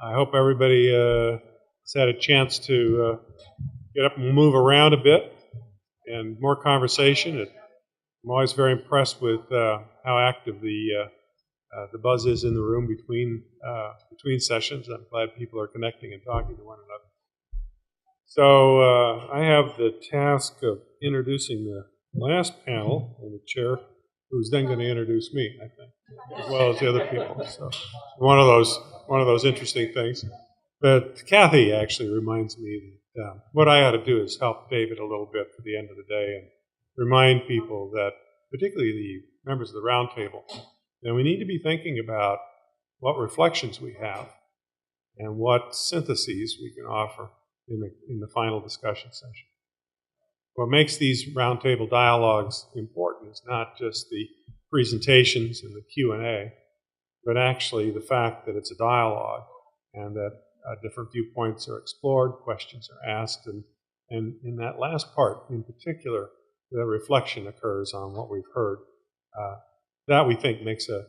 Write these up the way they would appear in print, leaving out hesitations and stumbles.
I hope everybody has had a chance to get up and move around a bit and more conversation. I'm always very impressed with how active the buzz is in the room between sessions. I'm glad people are connecting and talking to one another. So I have the task of introducing the last panel and the chair, who's then going to introduce me, I think, as well as the other people. So one of those interesting things. But Kathy actually reminds me that what I ought to do is help David a little bit for the end of the day and remind people that, particularly the members of the roundtable, that we need to be thinking about what reflections we have and what syntheses we can offer in the final discussion session. What makes these roundtable dialogues important is not just the presentations and the Q&A, but actually the fact that it's a dialogue and that different viewpoints are explored, questions are asked, and in that last part in particular, the reflection occurs on what we've heard. That we think makes a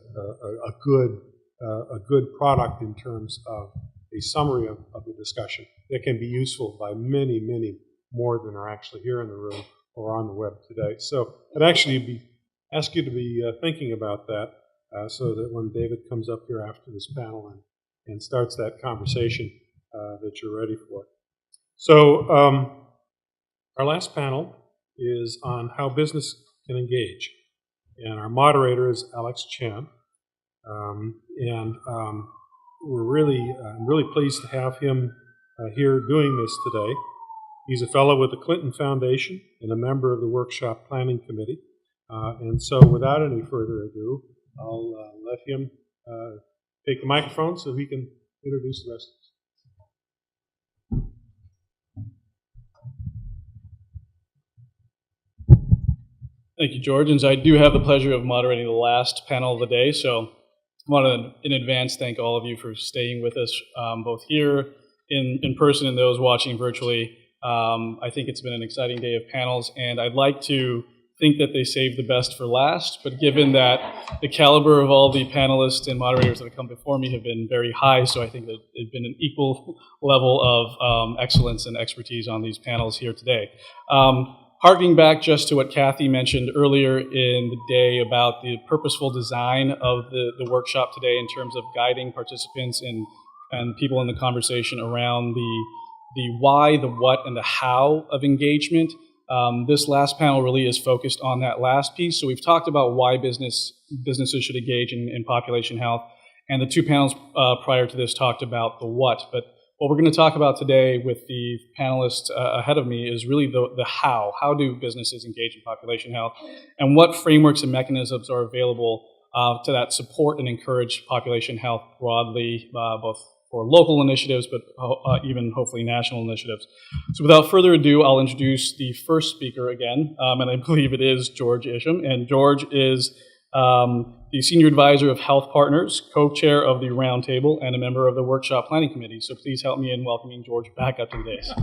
good product in terms of a summary of the discussion that can be useful by many, many more than are actually here in the room or on the web today. So I'd actually ask you to be thinking about that so that when David comes up here after this panel and starts that conversation that you're ready for. So our last panel is on how business can engage. And our moderator is Alex Chen. I'm really pleased to have him here doing this today. He's a fellow with the Clinton Foundation and a member of the Workshop Planning Committee. And so without any further ado, I'll let him take the microphone so he can introduce the rest of us. Thank you, George. And so I do have the pleasure of moderating the last panel of the day. So I want to, in advance, thank all of you for staying with us, both here in person and those watching virtually. I think it's been an exciting day of panels, and I'd like to think that they saved the best for last, but given that the caliber of all the panelists and moderators that have come before me have been very high, so I think that they've been an equal level of excellence and expertise on these panels here today. Harking back just to what Kathy mentioned earlier in the day about the purposeful design of the workshop today in terms of guiding participants and people in the conversation around the why, the what, and the how of engagement. This last panel really is focused on that last piece. So we've talked about why businesses should engage in population health, and the two panels prior to this talked about the what. But what we're going to talk about today with the panelists ahead of me is really the how. How do businesses engage in population health, and what frameworks and mechanisms are available to that support and encourage population health broadly, both for local initiatives, but even hopefully national initiatives. So without further ado, I'll introduce the first speaker again, and I believe it is George Isham. And George is the Senior Advisor of Health Partners, co-chair of the Roundtable, and a member of the Workshop Planning Committee. So please help me in welcoming George back up to the dais.